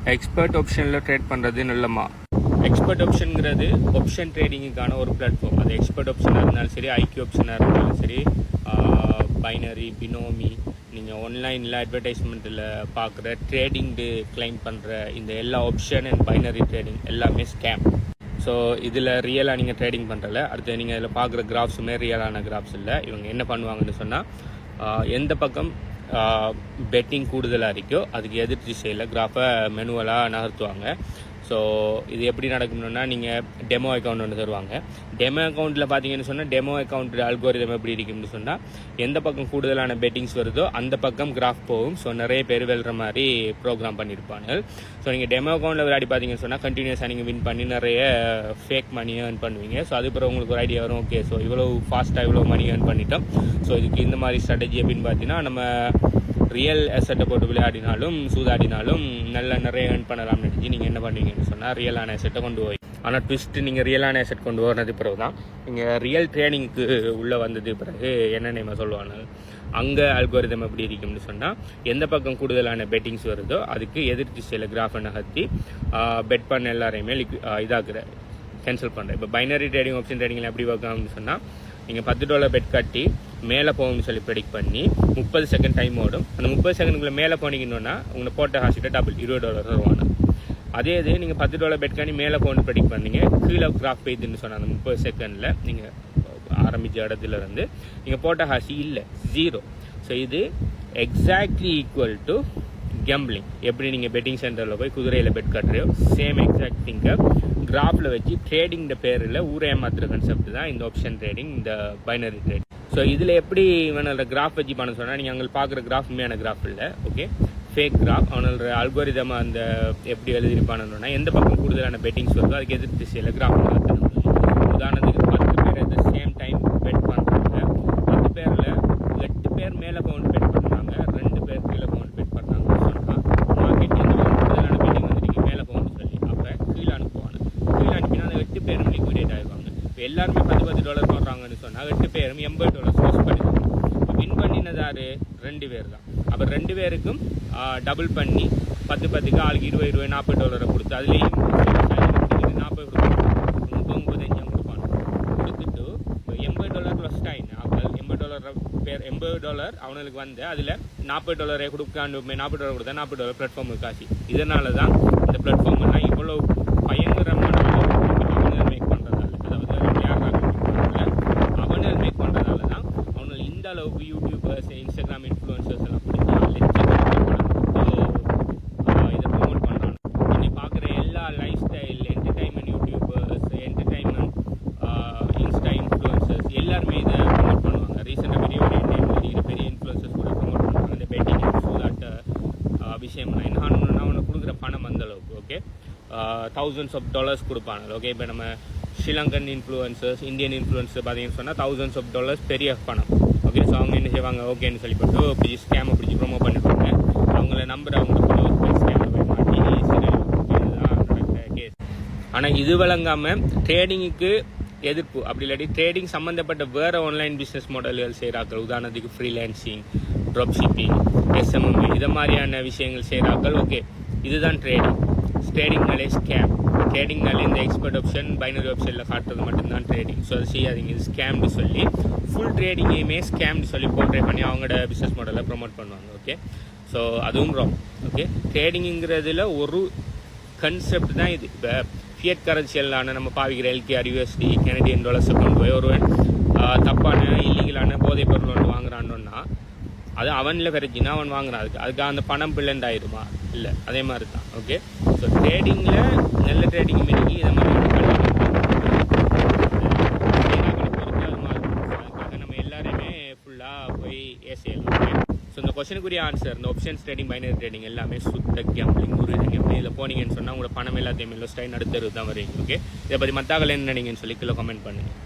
Expert ஆப்ஷனில் trade பண்ணுறது நல்லமா? எக்ஸ்பர்ட் ஆப்ஷனுங்கிறது ஆப்ஷன் ட்ரேடிங்குக்கான ஒரு பிளாட்ஃபார்ம். அது எக்ஸ்பர்ட் ஆப்ஷனாக இருந்தாலும் சரி, ஐக்யூ ஆப்ஷனாக இருந்தாலும் சரி, பைனரி, பினோமி, நீங்கள் ஆன்லைனில் அட்வர்டைஸ்மெண்ட்டில் பார்க்குற ட்ரேடிங்கு கிளைம் பண்ணுற இந்த எல்லா ஆப்ஷன் அண்ட் பைனரி ட்ரேடிங் எல்லாமே ஸ்கேம். ஸோ இதில் ரியலாக நீங்கள் ட்ரேடிங் பண்ணுறல. அடுத்து நீங்கள் இதில் பார்க்குற கிராஃப்ஸுமே ரியலான கிராஃப்ஸ் இல்லை. இவங்க என்ன பண்ணுவாங்கன்னு சொன்னால், எந்த பக்கம் பெட்டிங் கூடுதலாக இருக்கோ அதுக்கு எதிர் திசையில் கிராஃபை மெனுவலாக நகர்த்துவாங்க. ஸோ இது எப்படி நடக்கணும்னா, நீங்கள் டெமோ அக்கௌண்ட் ஒன்று தருவாங்க. டெமோ அக்கௌண்ட்டில் பார்த்தீங்கன்னு சொன்னால், டெமோ அக்கௌண்ட் அல்கோரிதம் எப்படி இருக்குன்னு சொன்னால், எந்த பக்கம் கூடுதலான பெட்டிங்ஸ் வருதோ அந்த பக்கம் கிராஃப் போகும். ஸோ நிறைய பேர் வெல்ற மாதிரி ப்ரோக்ராம் பண்ணியிருப்பாங்க. ஸோ நீங்கள் டெமோ அக்கௌண்ட்டில் விளையாடி பார்த்தீங்கன்னு சொன்னால், கண்டினியூஸாக நீங்கள் வின் பண்ணி நிறைய ஃபேக் மணி ஏர்ன் பண்ணுவீங்க. ஸோ அதுக்கப்புறம் உங்களுக்கு ஒரு ஐடியா வரும், ஓகே ஸோ இவ்வளோ ஃபாஸ்ட்டாக இவ்வளோ மணி ஏர்ன் பண்ணிட்டோம். ஸோ இதுக்கு இந்த மாதிரி ஸ்ட்ராட்டஜி அப்படின்னு பார்த்தீங்கன்னா, நம்ம ரியல் அசெட்டை போட்டு விளையாடினாலும் சூதாடினாலும் நிறைய ஏர்ன் பண்ணலாம்னு நினச்சி நீங்கள் என்ன பண்ணுவீங்கன்னு சொன்னால், ரியலான அசெட்டை கொண்டு போய், ஆனால் ட்விஸ்ட்டு நீங்கள் ரியலான அசெட் கொண்டு வரது பிறகு தான் நீங்கள் ரியல் ட்ரேடிங்க்கு உள்ளே வந்தது பிறகு என்ன நம்ம சொல்லுவாங்க, அங்கே அல்கோரிதம் எப்படி இருக்கும்னு சொன்னால், எந்த பக்கம் கூடுதலான பெட்டிங்ஸ் வருதோ அதுக்கு எதிர் திசையில் கிராஃபை நகர்த்தி பெட் பண்ண எல்லாரையுமே இதாக்குற கேன்சல் பண்ணுறேன். இப்போ பைனரி ட்ரேடிங், ஆப்ஷன் ட்ரேடிங்கில் எப்படி ஒர்க் ஆகும்னு சொன்னால், நீங்கள் $10 பெட் கட்டி மேலே போகும்னு சொல்லி ப்ரெடிக்ட் பண்ணி 30 செகண்ட் டைம் ஓடும். அந்த 30 செகண்டுக்குள்ளே மேலே போனீங்கன்னா உங்களை போட்ட ஹாசிட்ட டபுள் $20 தருவாங்க. அதே இது நீங்கள் $10 பெட் கட்டி மேலே போகணும்னு ப்ரெடிக்ட் பண்ணீங்க, கீழே கிராஃப் பெய்துன்னு சொன்னால் அந்த 30 செகண்டில் நீங்கள் ஆரம்பித்த இடத்துல இருந்து நீங்கள் போட்ட ஹாசி இல்லை, 0. ஸோ இது எக்ஸாக்ட்லி ஈக்குவல் டு கேம்பிளிங். எப்படி நீங்கள் பெட்டிங் சென்டரில் போய் குதிரையில் பெட் கட்டுறியோ, சேம் எக்ஸாக்ட் திங்கை கிராஃபில் வச்சு ட்ரேடிங் பேரில் ஊரே ஏமாத்துற கான்செப்ட் தான் இந்த ஆப்ஷன் ட்ரேடிங், இந்த பைனரி ட்ரேடிங். ஸோ இதில் எப்படி வேணால் கிராஃப் வச்சு பண்ண சொன்னால், நீங்கள் அங்கே பார்க்குற கிராஃப் உண்மையான கிராஃப் இல்லை, ஓகே, ஃபேக் கிராஃப். அவனோட அல்கோரிதம் அந்த எப்படி எழுதிருப்பானுன்னா, எந்த பக்கம் கூடுதலான பெட்டிங்ஸ் வருதோ அதுக்கு எதிர் திசையில் கிராஃப் நடத்தணும். உதாரணத்துக்கு 10 பேர் at the same time bet பண்ணுறாங்க. 10 பேரில் 8 பேர் மேலே பவுண்ட் பெட் பண்ணுறாங்க, 2 பேர் கீழே பவுண்ட் பெட் பண்ணுறாங்கன்னு சொன்னால், மார்க்கெட் எந்த கூடுதலான பெட்டிங் வந்துருக்கு மேலே பவுண்ட் சொல்லி அப்போ கீழே அனுப்புவாங்க. கீழே அனுப்பினா அந்த 8 பேரும் லிக்விடேட் ஆகிடுவாங்க. இப்போ எல்லாருமே $10 போடுறாங்கன்னு சொன்னால் 8 பேரும் $80 யூஸ் பண்ணிடுவாங்க. இப்போ வின் பண்ணினதாரு 2 பேர் தான். அப்போ 2 பேருக்கும் டபுள் பண்ணி 10 ஆளுக்கு $20 $40 கொடுத்து, அதுலேயும் 40 கொடுப்பாங்க, 35 கொடுப்பாங்க. கொடுத்துட்டு $80 ப்ளஸ் டைம். அப்போ $80 அவனுக்கு வந்து அதில் $40 கொடுக்காண்டு $40 கொடுத்தா $40 பிளாட்ஃபார்முக்கு காசு. இதனால தான் இந்த பிளாட்ஃபார்ம்லாம் இவ்வளோ பயங்கரமான அவனல் மேக் பண்ணுறதால, அதாவது அவனல் மேக் பண்ணுறதால தான் அவனால் இந்த அளவுக்கு யூடியூபர்ஸ், இன்ஸ்டாகிராம் இன்ஃப்ளூயன்சர்ஸ் எல்லாம் பிடிச்சி இதை ப்ரொமோட் பண்ணுறாங்க. இன்னைக்கு பார்க்குற எல்லா life style entertainment YouTubers, entertainment Insta influencers எல்லாருமே இதை ப்ரொமோட் பண்ணுவாங்க. ரீசெண்டாக பெரிய இன்ஃப்ளூயன்சர்ஸ் கூட ப்ரொமோட் பண்ணுவாங்க இந்த பெட்டிங் சூதாட்ட விஷயம்லாம். என்ன ஆகணும்னா அவனுக்கு கொடுக்குற பணம் அந்த அளவுக்கு, ஓகே, thousands of dollars கொடுப்பாங்க. ஓகே, இப்போ நம்ம ஸ்ரீலங்கன் இன்ஃப்ளூயன்சர்ஸ், இந்தியன் இன்ஃப்ளூயன்சர் பார்த்தீங்கன்னு சொன்னால் thousands of dollars பெரிய பணம். ஓகே, ஸோ அவங்க என்ன செய்வாங்க, ஓகேன்னு சொல்லிப்பட்டு இப்படி ஸ்கேமை பிடிச்சி ப்ரொமோட் பண்ணிப்பாங்க. அவங்கள நம்பர் அவங்க ஸ்கேமில் போய் மாட்டி இதுதான் நடக்கிற கேஸ். ஆனால் இது வழங்காமல் ட்ரேடிங்குக்கு எதிர்ப்பு, அப்படி இல்லாட்டி ட்ரேடிங் சம்மந்தப்பட்ட வேறு ஆன்லைன் பிஸ்னஸ் மாடல்கள் செய்கிறார்கள். உதாரணத்துக்கு ஃப்ரீலான்சிங், ட்ராப் ஷிப்பிங், எஸ்எம்எம், இதை மாதிரியான விஷயங்கள் செய்கிறார்கள். ஓகே, இதுதான் ட்ரேடிங். ட்ரேடிங்னாலே ஸ்கேம். ட்ரேடிங்னாலே இந்த எக்ஸ்பர்ட் ஆப்ஷன், பைனரி ஆப்ஷனில் காட்டுறது மட்டும்தான் ட்ரேடிங். ஸோ அதை செய்யாதீங்க, இது ஸ்கேம்னு சொல்லி ஃபுல் ட்ரேடிங்கையுமே ஸ்கேம்னு சொல்லி போர்ட்ரே பண்ணி அவங்களோட பிஸ்னஸ் மாடலை ப்ரொமோட் பண்ணுவாங்க. ஓகே, ஸோ அதுவும் ராங். ஓகே, ட்ரேடிங்குங்கிறதுல ஒரு கன்செப்ட் தான் இது. இப்போ ஃபியட் கரன்சியலான நம்ம பாவிக்கிற LKR, USD, கனடியன் டாலர்ஸை கொண்டு போய் ஒருவன் தப்பான இல்லீகலான போதைப் பொருள் ஒன்று வாங்குறான்னா அது அவனில் விரைச்சின்னா அவன் வாங்குறான். அதுக்கு அந்த பணம் பிள்ளண்ட் ஆயிடுமா? இல்லை, அதே மாதிரி தான். ஓகே, ஸோ ட்ரேடிங்கில் நல்ல ட்ரேடிங் மினிக்கு இதை மாதிரி அதுக்காக நம்ம எல்லாருமே ஃபுல்லாக போய் ஏசியலாம். ஓகே, ஸோ இந்த கொஸ்டினுக்குரிய ஆன்சர், இந்த ஆப்ஷன்ஸ் ட்ரேடிங், பைனரி ட்ரேடிங் எல்லாமே சுத்த கேம்பிளிங், ஒரு கேம்பிளிங். இதில் போனீங்கன்னு சொன்னால் உங்களோட பணம் எல்லாத்தையுமே ஸ்டைன் அடுத்தது தான் வருவீங்க. ஓகே, இதை பற்றி மத்தாக்கள் என்ன நினைங்கன்னு சொல்லி கீழே கமெண்ட் பண்ணுங்கள்.